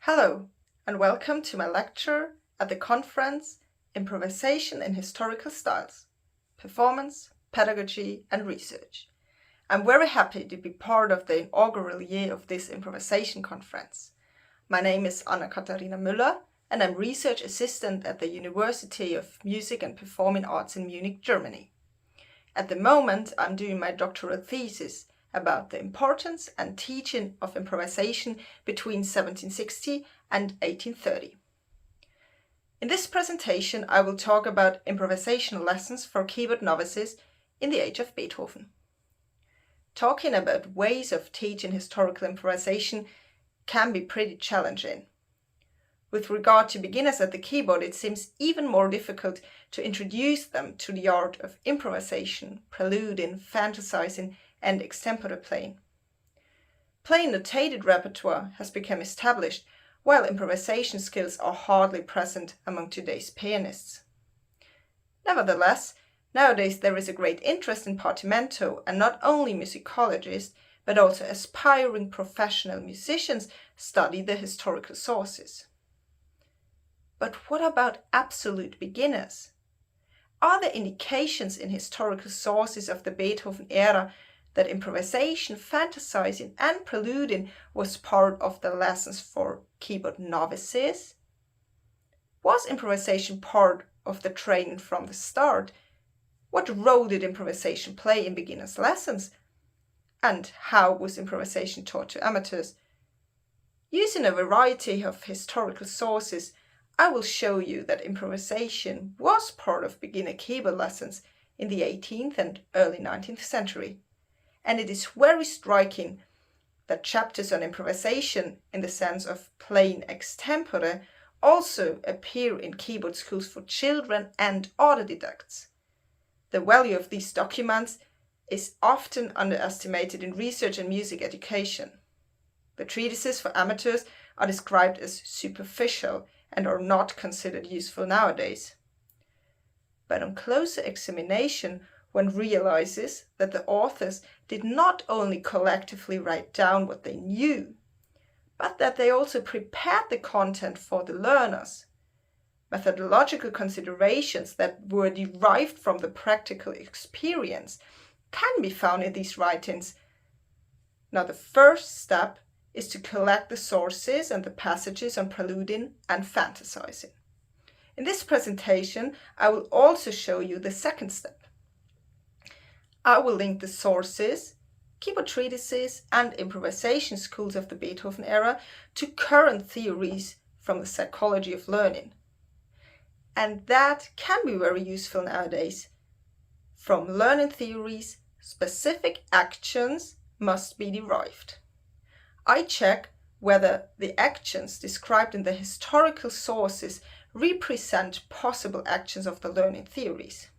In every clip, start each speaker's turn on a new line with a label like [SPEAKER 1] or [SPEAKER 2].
[SPEAKER 1] Hello, and welcome to my lecture at the conference Improvisation in Historical Styles, Performance, Pedagogy and Research. I'm very happy to be part of the inaugural year of this improvisation conference. My name is Anna-Katharina Müller, and I'm research assistant at the University of Music and Performing Arts in Munich, Germany. At the moment, I'm doing my doctoral thesis about the importance and teaching of improvisation between 1760 and 1830. In this presentation, I will talk about improvisational lessons for keyboard novices in the age of Beethoven. Talking about ways of teaching historical improvisation can be pretty challenging. With regard to beginners at the keyboard, it seems even more difficult to introduce them to the art of improvisation, preluding, fantasizing, and extempore playing. Plain notated repertoire has become established, while improvisation skills are hardly present among today's pianists. Nevertheless, nowadays there is a great interest in partimento, and not only musicologists, but also aspiring professional musicians study the historical sources. But what about absolute beginners? Are there indications in historical sources of the Beethoven era that improvisation, fantasizing, and preluding was part of the lessons for keyboard novices? Was improvisation part of the training from the start? What role did improvisation play in beginners' lessons? And how was improvisation taught to amateurs? Using a variety of historical sources, I will show you that improvisation was part of beginner keyboard lessons in the 18th and early 19th century. And it is very striking that chapters on improvisation, in the sense of playing extempore, also appear in keyboard schools for children and autodidacts. The value of these documents is often underestimated in research and music education. The treatises for amateurs are described as superficial and are not considered useful nowadays. But on closer examination, one realizes that the authors did not only collectively write down what they knew, but that they also prepared the content for the learners. Methodological considerations that were derived from the practical experience can be found in these writings. Now, the first step is to collect the sources and the passages on preluding and fantasizing. In this presentation, I will also show you the second step. I will link the sources, keyboard treatises, and improvisation schools of the Beethoven era to current theories from the psychology of learning. And that can be very useful nowadays. From learning theories, specific actions must be derived. I check whether the actions described in the historical sources represent possible actions of the learning theories.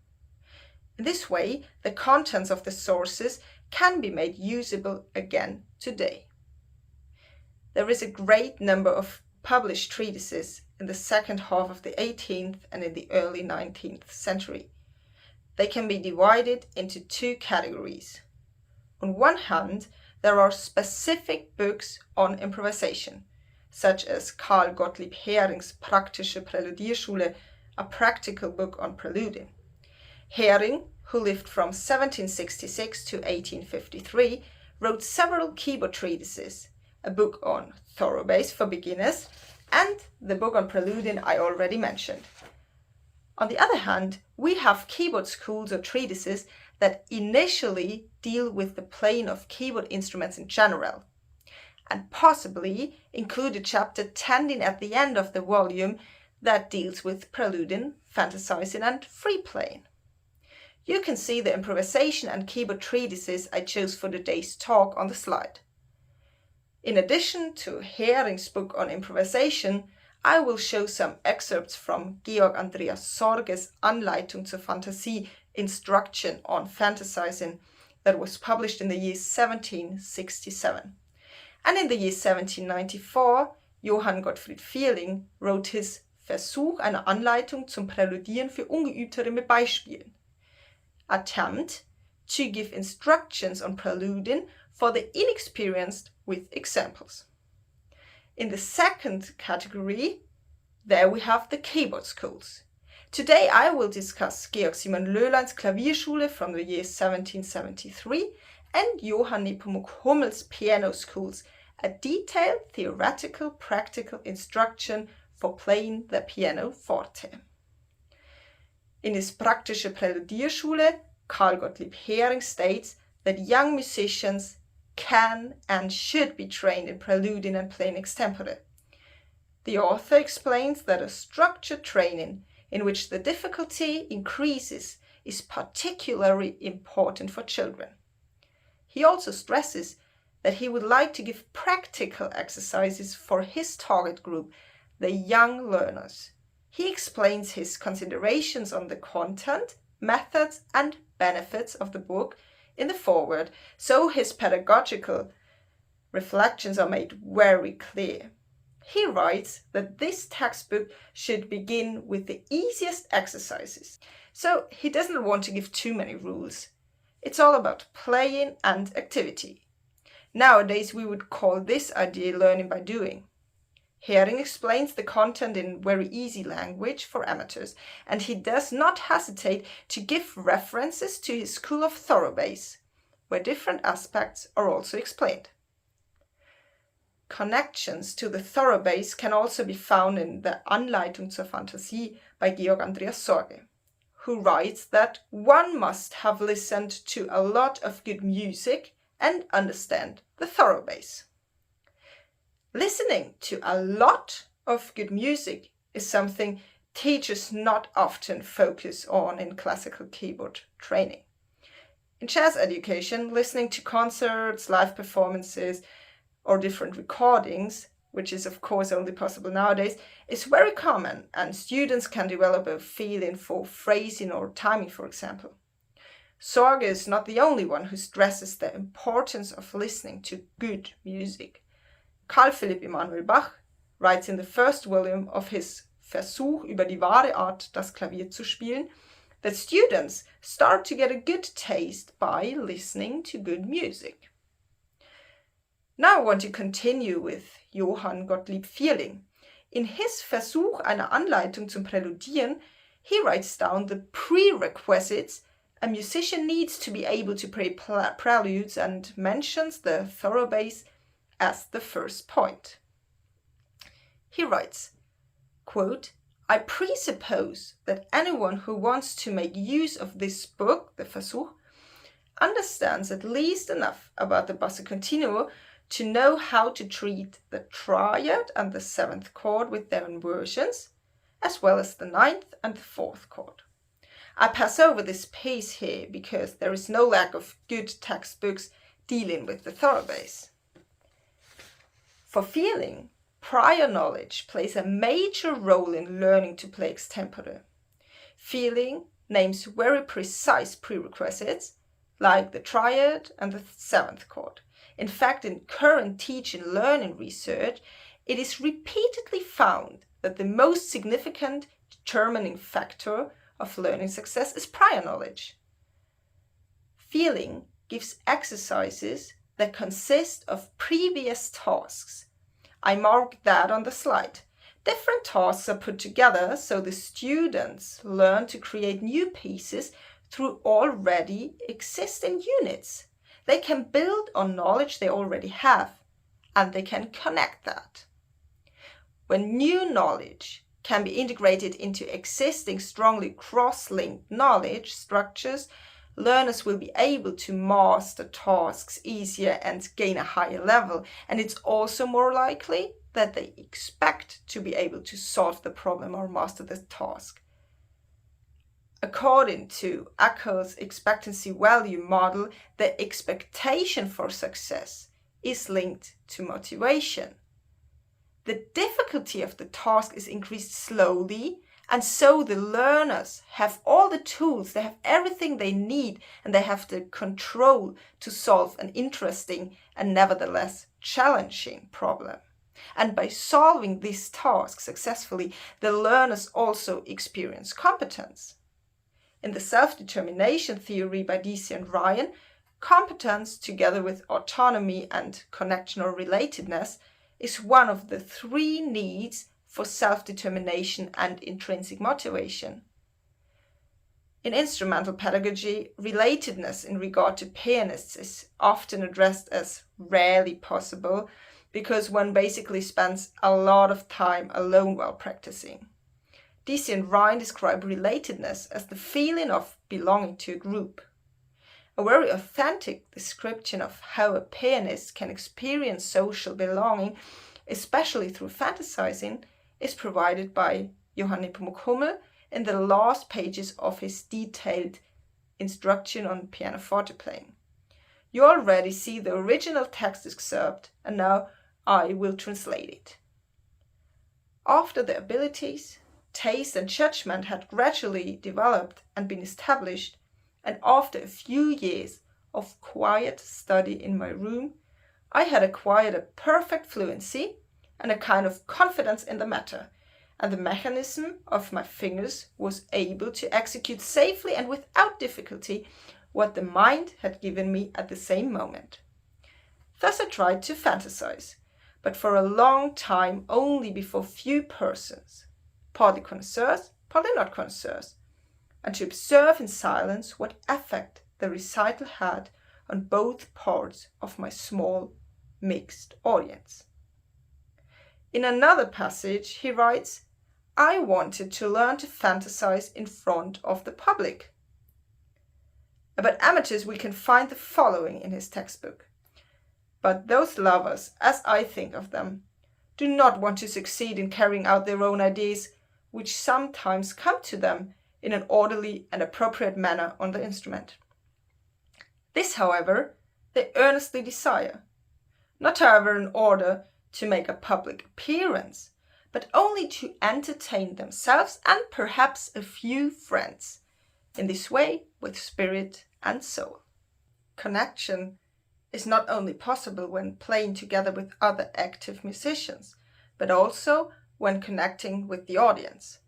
[SPEAKER 1] In this way, the contents of the sources can be made usable again today. There is a great number of published treatises in the second half of the 18th and in the early 19th century. They can be divided into two categories. On one hand, there are specific books on improvisation, such as Carl Gottlieb Hering's Praktische Präludierschule, a practical book on preluding. Hering, who lived from 1766 to 1853, wrote several keyboard treatises, a book on thorough bass for beginners, and the book on preluding I already mentioned. On the other hand, we have keyboard schools or treatises that initially deal with the playing of keyboard instruments in general, and possibly include a chapter tending at the end of the volume that deals with preluding, fantasizing, and free playing. You can see the improvisation and keyboard treatises I chose for today's talk on the slide. In addition to Hering's book on improvisation, I will show some excerpts from Georg Andreas Sorge's Anleitung zur Fantasie, Instruction on Fantasizing, that was published in the year 1767. And in the year 1794, Johann Gottfried Vierling wrote his Versuch einer Anleitung zum Präludieren für Ungeübtere mit Beispielen, attempt to give instructions on preluding for the inexperienced with examples. In the second category, there we have the keyboard schools. Today I will discuss Georg Simon Löhlein's Klavierschule from the year 1773 and Johann Nepomuk Hummel's piano schools, a detailed theoretical practical instruction for playing the piano forte. In his Praktische Präludierschule, Carl Gottlieb Vierling states that young musicians can and should be trained in preluding and playing extempore. The author explains that a structured training in which the difficulty increases is particularly important for children. He also stresses that he would like to give practical exercises for his target group, the young learners. He explains his considerations on the content, methods, and benefits of the book in the foreword, so his pedagogical reflections are made very clear. He writes that this textbook should begin with the easiest exercises. So he doesn't want to give too many rules. It's all about playing and activity. Nowadays we would call this idea learning by doing. Vierling explains the content in very easy language for amateurs, and he does not hesitate to give references to his school of Thoroughbase, where different aspects are also explained. Connections to the Thoroughbase can also be found in the Anleitung zur Fantasie by Georg Andreas Sorge, who writes that one must have listened to a lot of good music and understand the Thoroughbase. Listening to a lot of good music is something teachers not often focus on in classical keyboard training. In jazz education, listening to concerts, live performances, or different recordings, which is of course only possible nowadays, is very common, and students can develop a feeling for phrasing or timing, for example. Sorge is not the only one who stresses the importance of listening to good music. Carl Philipp Emanuel Bach writes in the first volume of his Versuch über die wahre Art, das Klavier zu spielen, that students start to get a good taste by listening to good music. Now I want to continue with Johann Gottlieb Vierling. In his Versuch einer Anleitung zum Präludieren, he writes down the prerequisites a musician needs to be able to play preludes and mentions the Thoroughbase as the first point. He writes, quote, I presuppose that anyone who wants to make use of this book, the Versuch, understands at least enough about the basso continuo to know how to treat the triad and the seventh chord with their inversions, as well as the ninth and the fourth chord. I pass over this piece here because there is no lack of good textbooks dealing with the Thoroughbase. For Vierling, prior knowledge plays a major role in learning to play extempore. Vierling names very precise prerequisites, like the triad and the seventh chord. In fact, in current teaching learning research, it is repeatedly found that the most significant determining factor of learning success is prior knowledge. Vierling gives exercises that consist of previous tasks. I marked that on the slide. Different tasks are put together so the students learn to create new pieces through already existing units. They can build on knowledge they already have, and they can connect that. When new knowledge can be integrated into existing strongly cross-linked knowledge structures, learners will be able to master tasks easier and gain a higher level, and it's also more likely that they expect to be able to solve the problem or master the task. According to Ackel's expectancy value model, the expectation for success is linked to motivation. The difficulty of the task is increased slowly, and so the learners have all the tools, they have everything they need, and they have the control to solve an interesting and nevertheless challenging problem. And by solving this task successfully, the learners also experience competence. In the self-determination theory by DC and Ryan, competence, together with autonomy and connection or relatedness, is one of the three needs for self-determination and intrinsic motivation. In instrumental pedagogy, relatedness in regard to pianists is often addressed as rarely possible because one basically spends a lot of time alone while practicing. Deci and Rhine describe relatedness as the feeling of belonging to a group. A very authentic description of how a pianist can experience social belonging, especially through fantasizing, is provided by Johann Nepomuk Hummel in the last pages of his detailed instruction on pianoforte playing. You already see the original text excerpt, and now I will translate it. After the abilities, taste and judgment had gradually developed and been established, and after a few years of quiet study in my room, I had acquired a perfect fluency and a kind of confidence in the matter, and the mechanism of my fingers was able to execute safely and without difficulty what the mind had given me at the same moment. Thus I tried to fantasize, but for a long time only before few persons, partly connoisseurs, partly not connoisseurs, and to observe in silence what effect the recital had on both parts of my small, mixed audience. In another passage, he writes, I wanted to learn to fantasize in front of the public. About amateurs, we can find the following in his textbook. But those lovers, as I think of them, do not want to succeed in carrying out their own ideas, which sometimes come to them in an orderly and appropriate manner on the instrument. This, however, they earnestly desire, not however in order to make a public appearance, but only to entertain themselves and perhaps a few friends, in this way with spirit and soul. Connection is not only possible when playing together with other active musicians, but also when connecting with the audience.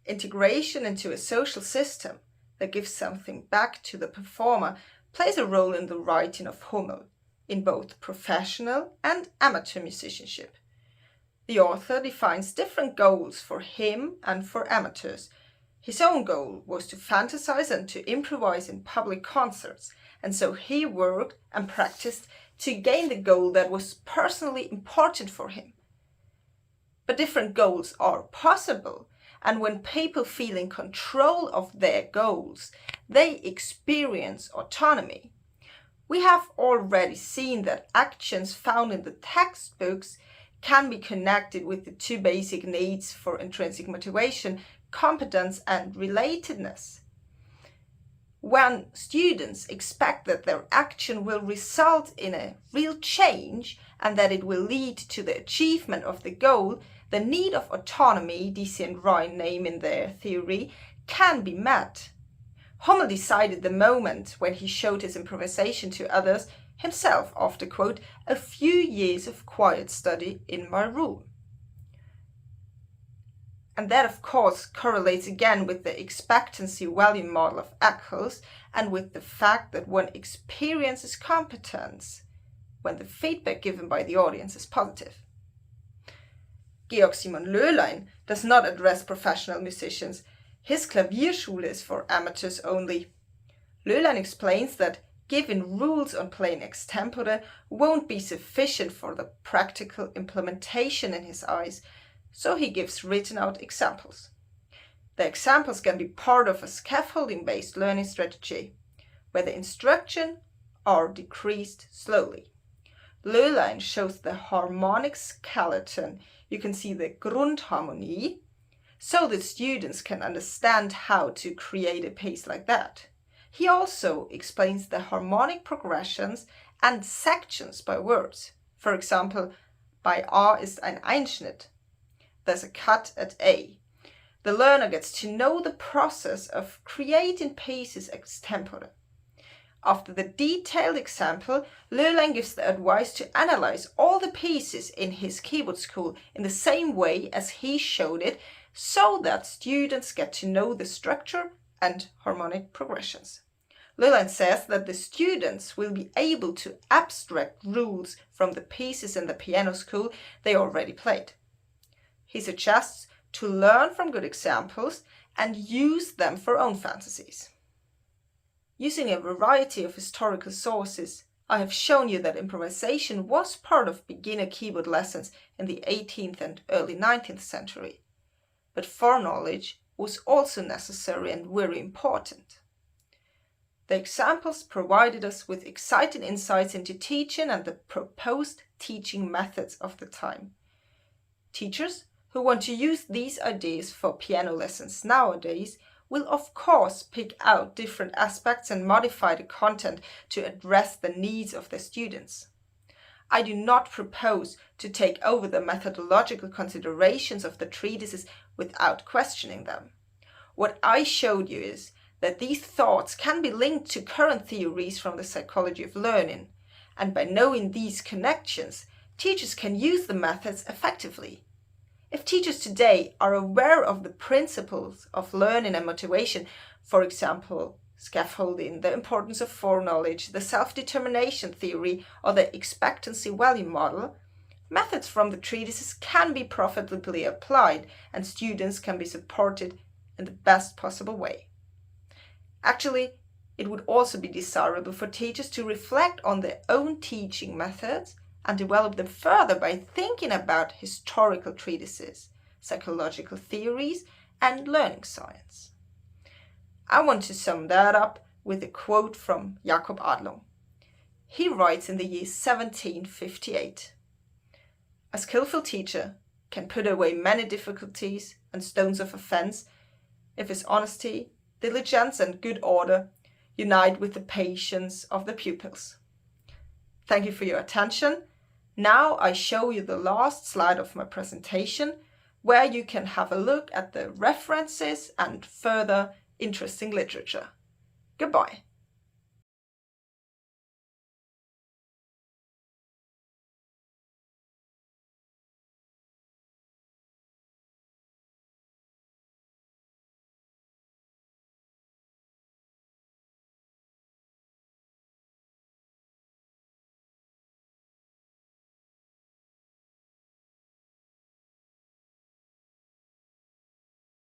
[SPEAKER 1] Integration into a social system that gives something back to the performer plays a role in the writing of Hummel, in both professional and amateur musicianship. The author defines different goals for him and for amateurs. His own goal was to fantasize and to improvise in public concerts, and so he worked and practiced to gain the goal that was personally important for him. But different goals are possible, and when people feel in control of their goals, they experience autonomy. We have already seen that actions found in the textbooks can be connected with the two basic needs for intrinsic motivation, competence and relatedness. When students expect that their action will result in a real change and that it will lead to the achievement of the goal, the need of autonomy, Deci and Rhine name in their theory, can be met. Hummel decided the moment when he showed his improvisation to others himself after, quote, a few years of quiet study in my room. And that, of course, correlates again with the expectancy value model of Eccles and with the fact that one experiences competence when the feedback given by the audience is positive. Georg Simon Löhlein does not address professional musicians. His Klavierschule is for amateurs only. Löhlein explains that giving rules on playing extempore won't be sufficient for the practical implementation in his eyes, so he gives written out examples. The examples can be part of a scaffolding-based learning strategy, where the instruction are decreased slowly. Löhlein shows the harmonic skeleton. You can see the Grundharmonie, so that students can understand how to create a piece like that. He also explains the harmonic progressions and sections by words. For example, bei A ist ein Einschnitt. There's a cut at A. The learner gets to know the process of creating pieces extempore. After the detailed example, Löhlein gives the advice to analyze all the pieces in his keyboard school in the same way as he showed it, so that students get to know the structure and harmonic progressions. Löhlein says that the students will be able to abstract rules from the pieces in the piano school they already played. He suggests to learn from good examples and use them for own fantasies. Using a variety of historical sources, I have shown you that improvisation was part of beginner keyboard lessons in the 18th and early 19th century. But foreknowledge was also necessary and very important. The examples provided us with exciting insights into teaching and the proposed teaching methods of the time. Teachers who want to use these ideas for piano lessons nowadays will of course pick out different aspects and modify the content to address the needs of their students. I do not propose to take over the methodological considerations of the treatises without questioning them. What I showed you is that these thoughts can be linked to current theories from the psychology of learning, and by knowing these connections, teachers can use the methods effectively. If teachers today are aware of the principles of learning and motivation, for example, scaffolding, the importance of foreknowledge, the self-determination theory, or the expectancy value model, methods from the treatises can be profitably applied and students can be supported in the best possible way. Actually, it would also be desirable for teachers to reflect on their own teaching methods and develop them further by thinking about historical treatises, psychological theories, and learning science. I want to sum that up with a quote from Jakob Adlung. He writes in the year 1758, "A skillful teacher can put away many difficulties and stones of offense if his honesty, diligence, and good order unite with the patience of the pupils." Thank you for your attention. Now I show you the last slide of my presentation, where you can have a look at the references and further interesting literature. Goodbye.